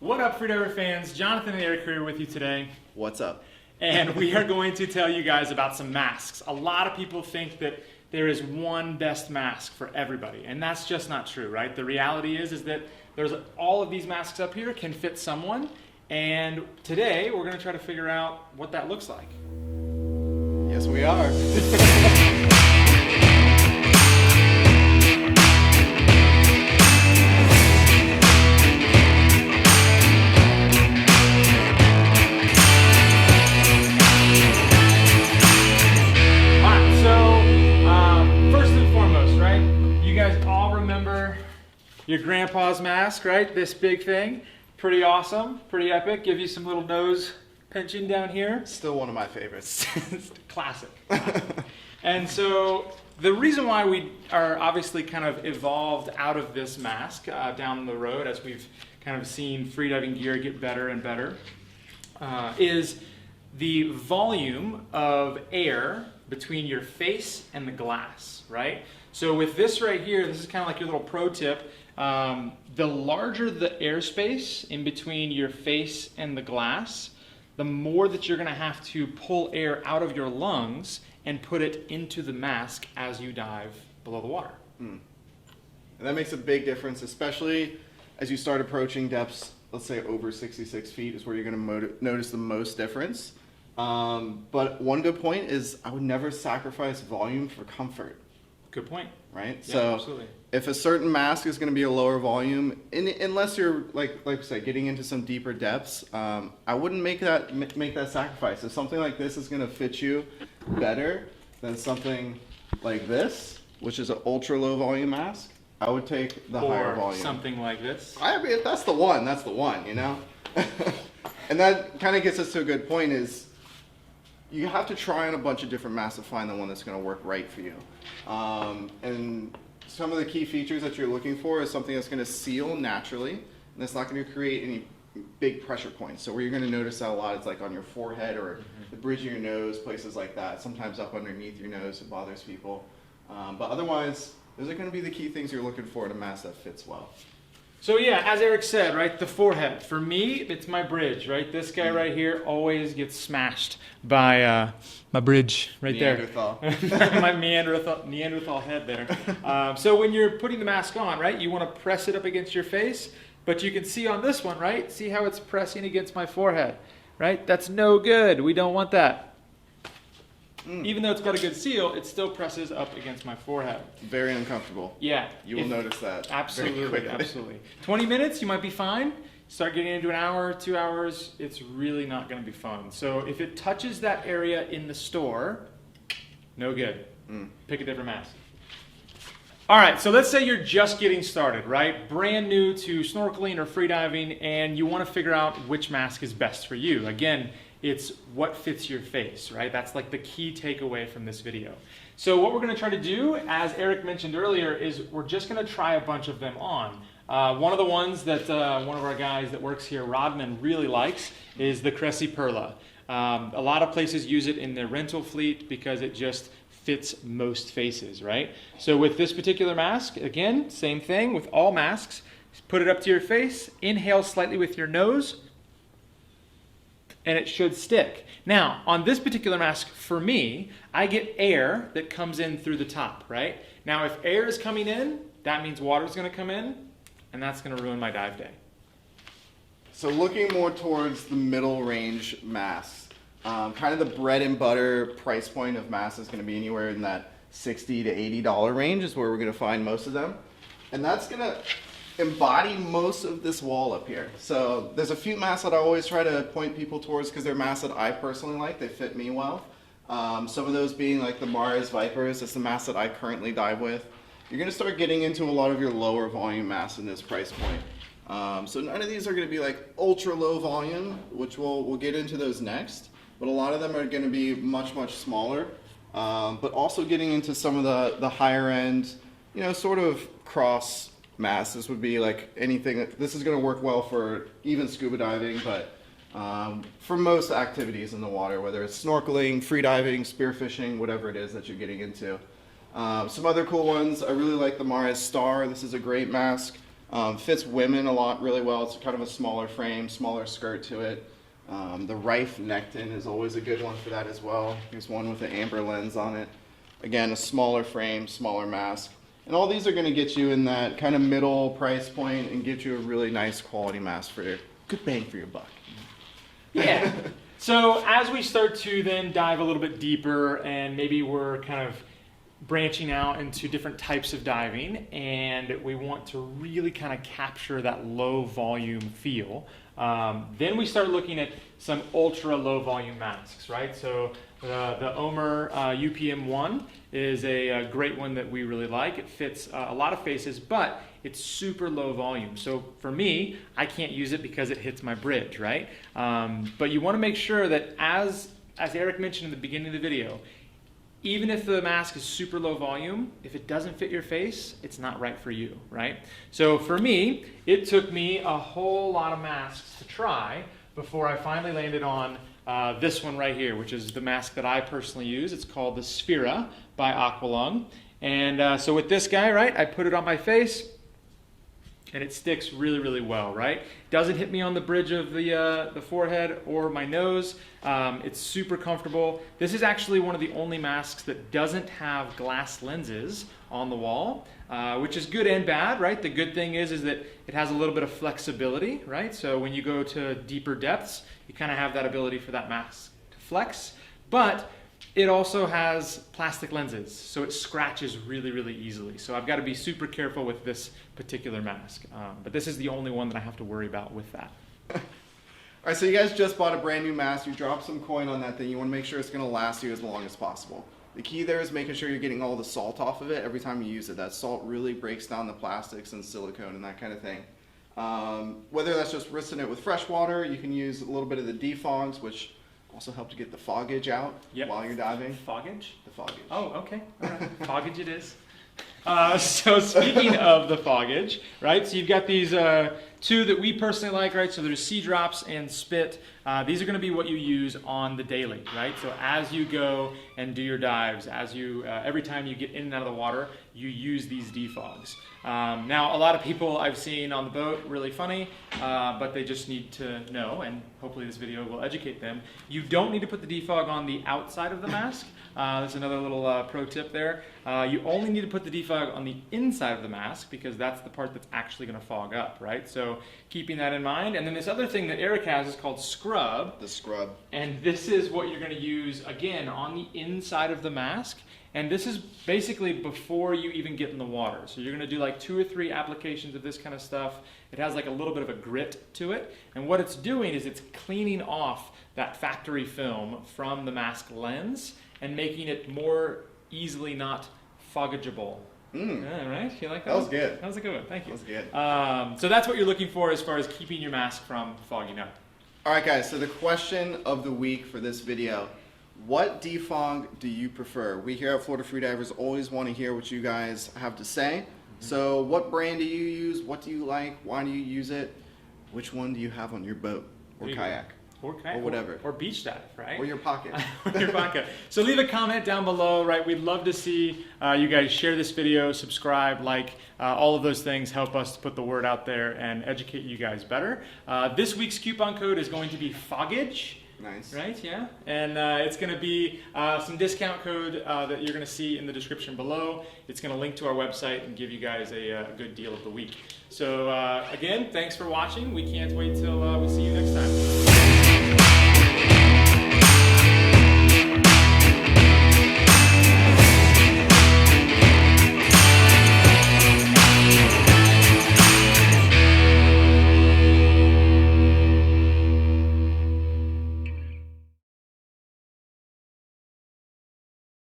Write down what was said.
What up, Freediver fans? Jonathan and Eric here with you today. What's up? And we are going to tell you guys about some masks. A lot of people think that there is one best mask for everybody, and that's just not true, right? The reality is that there's all of these masks up here can fit someone, and today we're going to try to figure out what that looks like. Yes, we are. Your grandpa's mask, right? This big thing. Pretty awesome, pretty epic. Give you some little nose pinching down here. Still one of my favorites. Classic. And so the reason why we are obviously kind of evolved out of this mask down the road as we've kind of seen freediving gear get better and better is the volume of air between your face and the glass, right? So with this right here, this is kind of like your little pro tip. The larger the airspace in between your face and the glass, the more that you're going to have to pull air out of your lungs and put it into the mask as you dive below the water. And that makes a big difference, especially as you start approaching depths, let's say over 66 feet is where you're going to notice the most difference. But one good point is I would never sacrifice volume for comfort. Good point. Right? Yeah, so absolutely. If a certain mask is going to be a lower volume, unless you're like I said, getting into some deeper depths, I wouldn't make that sacrifice. If something like this is going to fit you better than something like this, which is an ultra low volume mask, I would take the higher volume. Something like this. I mean, if that's the one, you know? And that kind of gets us to a good point is you have to try on a bunch of different masks to find the one that's going to work right for you. And some of the key features that you're looking for is something that's going to seal naturally, and that's not going to create any big pressure points. So where you're going to notice that a lot is like on your forehead or the bridge of your nose, places like that. Sometimes up underneath your nose, it bothers people. But otherwise, those are going to be the key things you're looking for in a mask that fits well. So yeah, as Eric said, right, the forehead. For me, it's my bridge, right? This guy right here always gets smashed by my bridge right Neanderthal. there. My Neanderthal head there. So when you're putting the mask on, right, you want to press it up against your face, but you can see on this one, right, see how it's pressing against my forehead, right? That's no good. We don't want that. Even though it's got a good seal, it still presses up against my forehead. Very uncomfortable. Yeah. You will notice that. Absolutely, absolutely. 20 minutes, you might be fine. Start getting into an hour, 2 hours, it's really not going to be fun. So if it touches that area in the store, no good. Pick a different mask. All right, so let's say you're just getting started, right? Brand new to snorkeling or freediving, and you want to figure out which mask is best for you. Again, it's what fits your face, right? That's like the key takeaway from this video. So what we're going to try to do, as Eric mentioned earlier, is we're just going to try a bunch of them on. One of the ones that one of our guys that works here, Rodman, really likes is the Cressy Perla. A lot of places use it in their rental fleet because it just fits most faces, right? So with this particular mask, again, same thing with all masks. Put it up to your face, inhale slightly with your nose, and it should stick. Now, on this particular mask, for me, I get air that comes in through the top, right? Now, if air is coming in, that means water is going to come in, and that's going to ruin my dive day. So looking more towards the middle range masks, kind of the bread and butter price point of masks is going to be anywhere in that $60 to $80 range is where we're going to find most of them. And that's going to embody most of this wall up here. So there's a few masks that I always try to point people towards because they're masks that I personally like. They fit me well. Some of those being like the Mars Vipers. That's the mask that I currently dive with. You're going to start getting into a lot of your lower volume masks in this price point. So none of these are going to be like ultra low volume, which we'll get into those next. But a lot of them are going to be much, much smaller. But also getting into some of the higher end, you know, sort of cross masks. This would be like anything. This is going to work well for even scuba diving, but for most activities in the water, whether it's snorkeling, freediving, spearfishing, whatever it is that you're getting into. Some other cool ones, I really like the Mars Star. This is a great mask. Fits women a lot really well. It's kind of a smaller frame, smaller skirt to it. The Rife Nectin is always a good one for that as well. There's one with an amber lens on it. Again, a smaller frame, smaller mask. And all these are going to get you in that kind of middle price point and get you a really nice quality mask for good bang for your buck. Yeah. So as we start to then dive a little bit deeper, and maybe we're kind of branching out into different types of diving, and we want to really kind of capture that low volume feel, then we start looking at some ultra low volume masks, right? So the Omer UPM1 is a great one that we really like. It fits a lot of faces, but it's super low volume. So for me, I can't use it because it hits my bridge, right? But you want to make sure that as Eric mentioned in the beginning of the video, even if the mask is super low volume, if it doesn't fit your face, it's not right for you, right? So for me, it took me a whole lot of masks to try before I finally landed on this one right here, which is the mask that I personally use. It's called the Sphera by Aqualung. And so with this guy, right, I put it on my face, and it sticks really, really well, right? Doesn't hit me on the bridge of the forehead or my nose. It's super comfortable. This is actually one of the only masks that doesn't have glass lenses on the wall, which is good and bad, right? The good thing is that it has a little bit of flexibility, right? So when you go to deeper depths, you kind of have that ability for that mask to flex. But it also has plastic lenses, so it scratches really, really easily. So I've got to be super careful with this particular mask. But this is the only one that I have to worry about with that. All right, so you guys just bought a brand new mask. You dropped some coin on that thing. You want to make sure it's going to last you as long as possible. The key there is making sure you're getting all the salt off of it every time you use it. That salt really breaks down the plastics and silicone and that kind of thing. Whether that's just rinsing it with fresh water, you can use a little bit of the defogs, which also help to get the foggage out while you're diving. Foggage? The foggage. Oh, okay. All right. Foggage it is. So speaking of the foggage, right? So you've got these two that we personally like, right? So there's Sea Drops and Spit. These are going to be what you use on the daily, right? So as you go and do your dives, as you every time you get in and out of the water, you use these defogs. Now, a lot of people I've seen on the boat, really funny, but they just need to know, and hopefully this video will educate them. You don't need to put the defog on the outside of the mask. That's another little pro tip there. You only need to put the defog on the inside of the mask because that's the part that's actually going to fog up, right? So keeping that in mind. And then this other thing that Eric has is called Scrub. The Scrub. And this is what you're going to use, again, on the inside of the mask. And this is basically before you even get in the water. So you're going to do like 2 or 3 applications of this kind of stuff. It has like a little bit of a grit to it. And what it's doing is it's cleaning off that factory film from the mask lens and making it more easily not foggageable. Yeah, right? You like that? That was good. That was a good one. Thank you. That was good. So that's what you're looking for as far as keeping your mask from fogging up. All right, guys. So the question of the week for this video: what defog do you prefer? We here at Florida Freedivers always want to hear what you guys have to say. So what brand do you use? What do you like? Why do you use it? Which one do you have on your boat or kayak? Or kayak. Or whatever. Or beach dive, right? Or your pocket. Or your pocket. So leave a comment down below, right? We'd love to see you guys share this video, subscribe, like, all of those things help us to put the word out there and educate you guys better. This week's coupon code is going to be FOGGAGE. Nice. Right, yeah. And it's going to be some discount code that you're going to see in the description below. It's going to link to our website and give you guys a good deal of the week. So again, thanks for watching. We can't wait till we see you next time.